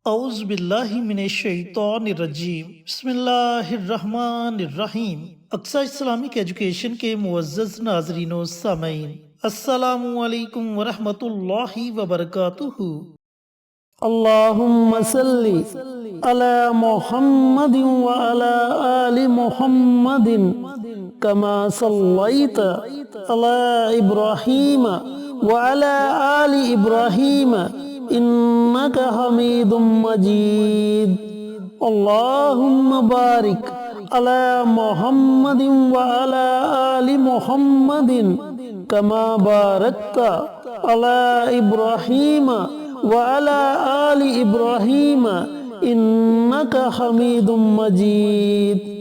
اعوذ باللہ من الشیطان الرجیم بسم اللہ الرحمن الرحیم اقصی اسلامک ایجوکیشن کے معزز ناظرین و سامعین، السلام علیکم ورحمۃ اللہ وبرکاتہ۔ اللہم صلی علی محمد وعلی آل محمد کما صلیت علی ابراہیم وعلی آل ابراہیم انک حمید مجید۔ اللہم بارک علی محمد وعلی آل محمد کما بارکت علی ابراہیم وعلی آل ابراہیم انک حمید مجید۔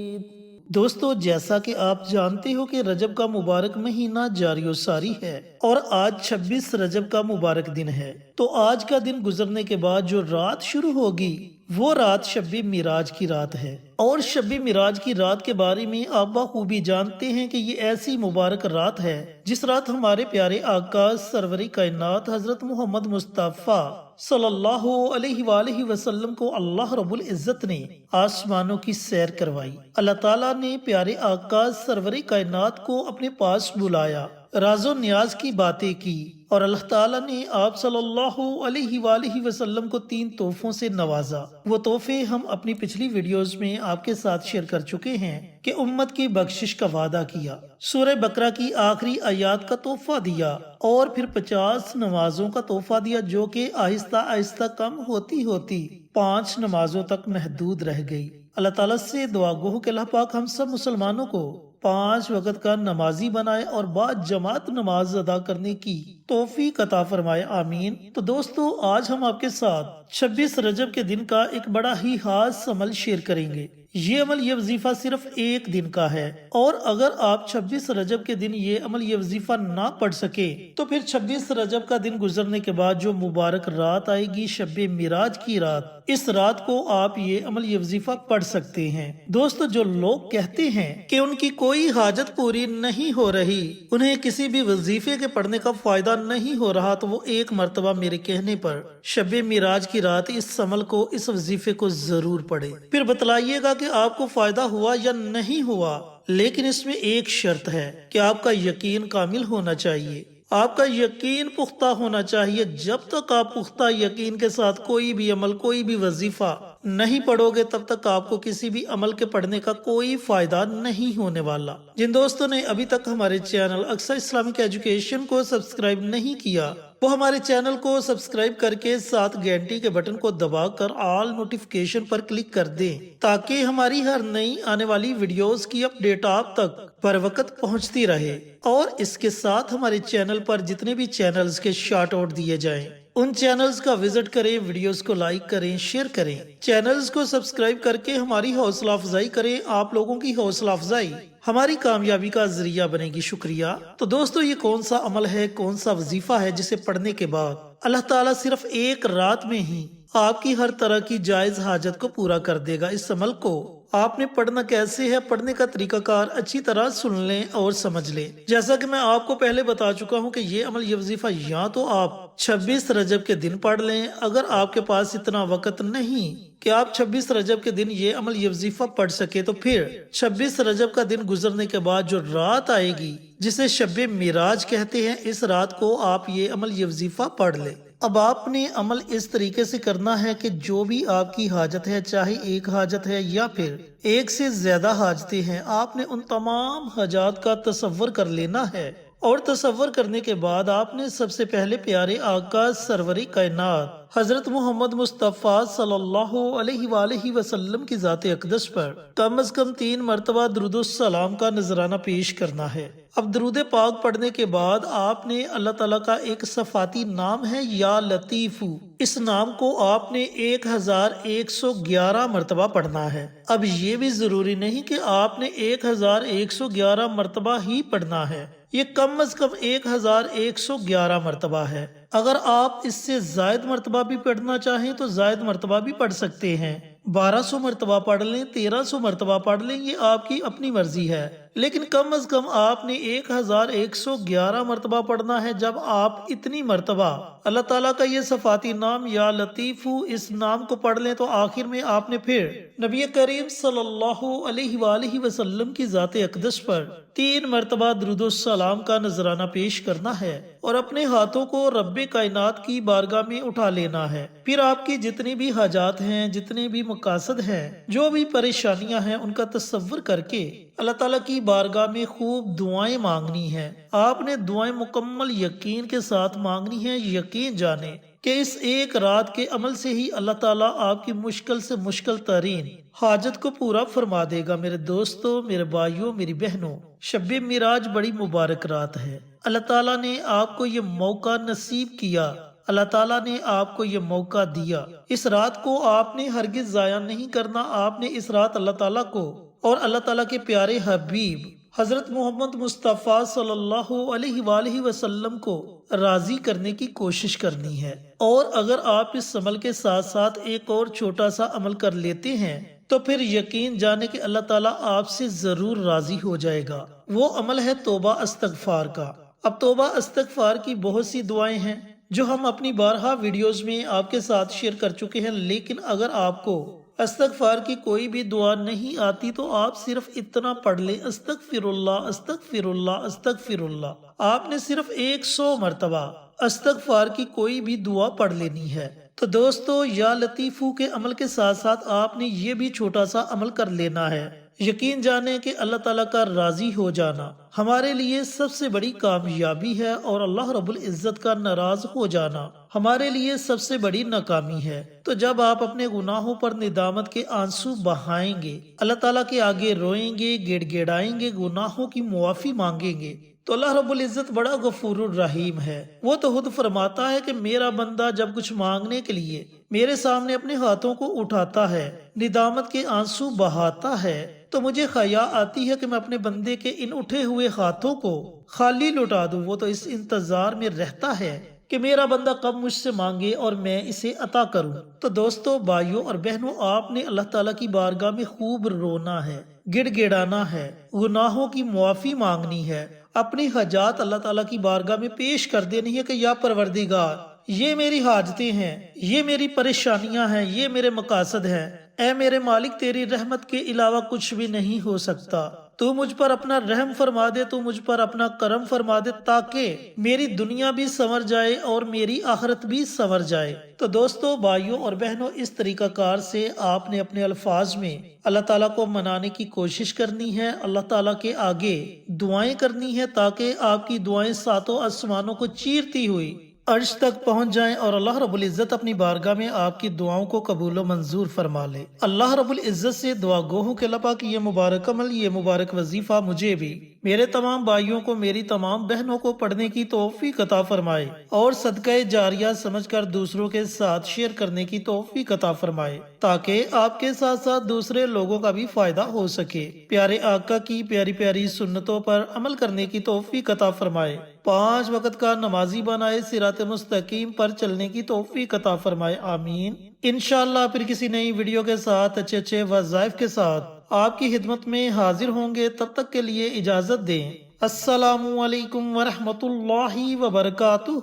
دوستو، جیسا کہ آپ جانتے ہو کہ رجب کا مبارک مہینہ جاری و ساری ہے اور آج 26 رجب کا مبارک دن ہے، تو آج کا دن گزرنے کے بعد جو رات شروع ہوگی وہ رات شب معراج کی رات ہے، اور شب معراج کی رات کے بارے میں آپ بخوبی جانتے ہیں کہ یہ ایسی مبارک رات ہے جس رات ہمارے پیارے آقا سرور کائنات حضرت محمد مصطفیٰ صلی اللہ علیہ وآلہ وسلم کو اللہ رب العزت نے آسمانوں کی سیر کروائی۔ اللہ تعالیٰ نے پیارے آقا سرور کائنات کو اپنے پاس بلایا، راز و نیاز کی باتیں کی، اور اللہ تعالیٰ نے آپ صلی اللہ علیہ وآلہ وسلم کو 3 تحفوں سے نوازا۔ وہ تحفے ہم اپنی پچھلی ویڈیوز میں آپ کے ساتھ شیئر کر چکے ہیں کہ امت کی بخشش کا وعدہ کیا، سورہ بقرہ کی آخری آیات کا تحفہ دیا، اور پھر 50 نمازوں کا تحفہ دیا، جو کہ آہستہ آہستہ کم ہوتی ہوتی 5 نمازوں تک محدود رہ گئی۔ اللہ تعالیٰ سے دعا گو کہ اللہ پاک ہم سب مسلمانوں کو 5 وقت کا نمازی بنائے اور بعد جماعت نماز ادا کرنے کی توفیق عطا فرمائے، آمین۔ تو دوستو، آج ہم آپ کے ساتھ 26 رجب کے دن کا ایک بڑا ہی خاص عمل شیئر کریں گے۔ یہ عمل، یہ وظیفہ صرف ایک دن کا ہے، اور اگر آپ 26 رجب کے دن یہ عمل، یہ وظیفہ نہ پڑھ سکے تو پھر 26 رجب کا دن گزرنے کے بعد جو مبارک رات آئے گی، شب معراج کی رات، اس رات کو آپ یہ عمل، یہ وظیفہ پڑھ سکتے ہیں۔ دوستو، جو لوگ کہتے ہیں کہ ان کی کوئی حاجت پوری نہیں ہو رہی، انہیں کسی بھی وظیفے کے پڑھنے کا فائدہ نہیں ہو رہا، تو وہ ایک مرتبہ میرے کہنے پر شب معراج کی رات اس عمل کو، اس وظیفے کو ضرور پڑھے، پھر بتلائیے گا کہ آپ کو فائدہ ہوا یا نہیں ہوا۔ لیکن اس میں ایک شرط ہے کہ آپ کا یقین کامل ہونا چاہیے، آپ کا یقین پختہ ہونا چاہیے۔ جب تک آپ پختہ یقین کے ساتھ کوئی بھی عمل، کوئی بھی وظیفہ نہیں پڑھو گے، تب تک آپ کو کسی بھی عمل کے پڑھنے کا کوئی فائدہ نہیں ہونے والا۔ جن دوستوں نے ابھی تک ہمارے چینل اقصی اسلامک ایجوکیشن کو سبسکرائب نہیں کیا، وہ ہمارے چینل کو سبسکرائب کر کے ساتھ گھنٹی کے بٹن کو دبا کر آل نوٹیفیکیشن پر کلک کر دیں، تاکہ ہماری ہر نئی آنے والی ویڈیوز کی اپڈیٹ آپ تک پر وقت پہنچتی رہے۔ اور اس کے ساتھ ہمارے چینل پر جتنے بھی چینلز کے شارٹ آؤٹ دیے جائیں، ان چینلز کا وزٹ کریں، ویڈیوز کو لائک کریں، شیئر کریں، چینلز کو سبسکرائب کر کے ہماری حوصلہ افزائی کریں۔ آپ لوگوں کی حوصلہ افزائی ہماری کامیابی کا ذریعہ بنے گی، شکریہ۔ تو دوستو، یہ کون سا عمل ہے، کون سا وظیفہ ہے جسے پڑھنے کے بعد اللہ تعالیٰ صرف ایک رات میں ہی آپ کی ہر طرح کی جائز حاجت کو پورا کر دے گا؟ اس عمل کو آپ نے پڑھنا کیسے ہے، پڑھنے کا طریقہ کار اچھی طرح سن لیں اور سمجھ لیں۔ جیسا کہ میں آپ کو پہلے بتا چکا ہوں کہ یہ عمل، یہ وظیفہ یا تو آپ 26 رجب کے دن پڑھ لیں، اگر آپ کے پاس اتنا وقت نہیں کہ آپ 26 رجب کے دن یہ عمل، یہ وظیفہ پڑھ سکے، تو پھر 26 رجب کا دن گزرنے کے بعد جو رات آئے گی جسے شب معراج کہتے ہیں، اس رات کو آپ یہ عمل، یہ وظیفہ پڑھ لیں۔ اب آپ نے عمل اس طریقے سے کرنا ہے کہ جو بھی آپ کی حاجت ہے، چاہے ایک حاجت ہے یا پھر ایک سے زیادہ حاجتیں ہیں، آپ نے ان تمام حاجات کا تصور کر لینا ہے، اور تصور کرنے کے بعد آپ نے سب سے پہلے پیارے آقا سرور کائنات حضرت محمد مصطفیٰ صلی اللہ علیہ وآلہ وسلم کی ذات اقدس پر کم از کم 3 مرتبہ درود السلام کا نذرانہ پیش کرنا ہے۔ اب درود پاک پڑھنے کے بعد آپ نے اللہ تعالیٰ کا ایک صفاتی نام ہے یا لطیف، اس نام کو آپ نے 1111 مرتبہ پڑھنا ہے۔ اب یہ بھی ضروری نہیں کہ آپ نے 1111 مرتبہ ہی پڑھنا ہے، یہ کم از کم 1111 مرتبہ ہے۔ اگر آپ اس سے زائد مرتبہ بھی پڑھنا چاہیں تو زائد مرتبہ بھی پڑھ سکتے ہیں، 1200 مرتبہ پڑھ لیں، 1300 مرتبہ پڑھ لیں، یہ آپ کی اپنی مرضی ہے۔ لیکن کم از کم آپ نے 1111 مرتبہ پڑھنا ہے۔ جب آپ اتنی مرتبہ اللہ تعالیٰ کا یہ صفاتی نام یا لطیف اس نام کو پڑھ لیں تو آخر میں آپ نے پھر نبی کریم صلی اللہ علیہ وآلہ وسلم کی ذات اقدس پر 3 مرتبہ درود و سلام کا نذرانہ پیش کرنا ہے اور اپنے ہاتھوں کو رب کائنات کی بارگاہ میں اٹھا لینا ہے۔ پھر آپ کی جتنی بھی حاجات ہیں، جتنے بھی مقاصد ہیں، جو بھی پریشانیاں ہیں، ان کا تصور کر کے اللہ تعالیٰ کی بارگاہ میں خوب دعائیں مانگنی ہیں۔ آپ نے دعائیں مکمل یقین کے ساتھ مانگنی ہیں۔ یقین جانیں کہ اس ایک رات کے عمل سے ہی اللہ تعالیٰ آپ کی مشکل سے مشکل ترین حاجت کو پورا فرما دے گا۔ میرے دوستوں، میرے بھائیوں، میری بہنوں، شب معراج بڑی مبارک رات ہے۔ اللہ تعالیٰ نے آپ کو یہ موقع نصیب کیا، اللہ تعالیٰ نے آپ کو یہ موقع دیا۔ اس رات کو آپ نے ہرگز ضائع نہیں کرنا۔ آپ نے اس رات اللہ تعالیٰ کو اور اللہ تعالیٰ کے پیارے حبیب حضرت محمد مصطفیٰ صلی اللہ علیہ وآلہ وسلم کو راضی کرنے کی کوشش کرنی ہے۔ اور اگر آپ اس عمل کے ساتھ ساتھ ایک اور چھوٹا سا عمل کر لیتے ہیں تو پھر یقین جانے کہ اللہ تعالیٰ آپ سے ضرور راضی ہو جائے گا۔ وہ عمل ہے توبہ استغفار کا۔ اب توبہ استغفار کی بہت سی دعائیں ہیں جو ہم اپنی بارہا ویڈیوز میں آپ کے ساتھ شیئر کر چکے ہیں، لیکن اگر آپ کو استغفار کی کوئی بھی دعا نہیں آتی تو آپ صرف اتنا پڑھ لیں، استغفر اللہ استغفر اللہ استغفر اللہ۔ آپ نے صرف 100 مرتبہ استغفار کی کوئی بھی دعا پڑھ لینی ہے۔ تو دوستو، یا لطیفو کے عمل کے ساتھ ساتھ آپ نے یہ بھی چھوٹا سا عمل کر لینا ہے۔ یقین جانیں کہ اللہ تعالیٰ کا راضی ہو جانا ہمارے لیے سب سے بڑی کامیابی ہے اور اللہ رب العزت کا ناراض ہو جانا ہمارے لیے سب سے بڑی ناکامی ہے۔ تو جب آپ اپنے گناہوں پر ندامت کے آنسو بہائیں گے، اللہ تعالیٰ کے آگے روئیں گے، گڑ گڑائیں گے، گناہوں کی معافی مانگیں گے، تو اللہ رب العزت بڑا غفور الرحیم ہے۔ وہ تو خود فرماتا ہے کہ میرا بندہ جب کچھ مانگنے کے لیے میرے سامنے اپنے ہاتھوں کو اٹھاتا ہے، ندامت کے آنسو بہاتا ہے، تو مجھے خیا آتی ہے کہ میں اپنے بندے کے ان اٹھے ہوئے ہاتھوں کو خالی لوٹا دوں۔ وہ تو اس انتظار میں رہتا ہے کہ میرا بندہ کب مجھ سے مانگے اور میں اسے عطا کروں۔ تو دوستو، بھائیوں اور بہنوں، آپ نے اللہ تعالیٰ کی بارگاہ میں خوب رونا ہے، گڑ گڑانا ہے، گناہوں کی معافی مانگنی ہے، اپنی حاجات اللہ تعالیٰ کی بارگاہ میں پیش کر دینی ہے کہ یا پروردگار، یہ میری حاجتیں ہیں، یہ میری پریشانیاں ہیں، یہ میرے مقاصد ہیں۔ اے میرے مالک، تیری رحمت کے علاوہ کچھ بھی نہیں ہو سکتا۔ تو مجھ پر اپنا رحم فرما دے، تو مجھ پر اپنا کرم فرما دے، تاکہ میری دنیا بھی سنور جائے اور میری آخرت بھی سنور جائے۔ تو دوستو، بھائیوں اور بہنوں، اس طریقہ کار سے آپ نے اپنے الفاظ میں اللہ تعالیٰ کو منانے کی کوشش کرنی ہے، اللہ تعالیٰ کے آگے دعائیں کرنی ہے، تاکہ آپ کی دعائیں ساتوں آسمانوں کو چیرتی ہوئی عرش تک پہنچ جائیں اور اللہ رب العزت اپنی بارگاہ میں آپ کی دعاؤں کو قبول و منظور فرما لے۔ اللہ رب العزت سے دعا گوہوں کے لپا کہ یہ مبارک عمل، یہ مبارک وظیفہ مجھے بھی، میرے تمام بھائیوں کو، میری تمام بہنوں کو پڑھنے کی توفیق عطا فرمائے اور صدقہ جاریہ سمجھ کر دوسروں کے ساتھ شیئر کرنے کی توفیق عطا فرمائے، تاکہ آپ کے ساتھ ساتھ دوسرے لوگوں کا بھی فائدہ ہو سکے۔ پیارے آقا کی پیاری پیاری سنتوں پر عمل کرنے کی توفیق عطا فرمائے، 5 وقت کا نمازی بنائے، صراط مستقیم پر چلنے کی توفیق عطا فرمائے، آمین۔ انشاءاللہ پھر کسی نئی ویڈیو کے ساتھ اچھے وظائف کے ساتھ آپ کی خدمت میں حاضر ہوں گے۔ تب تک کے لیے اجازت دیں۔ السلام علیکم ورحمۃ اللہ وبرکاتہ۔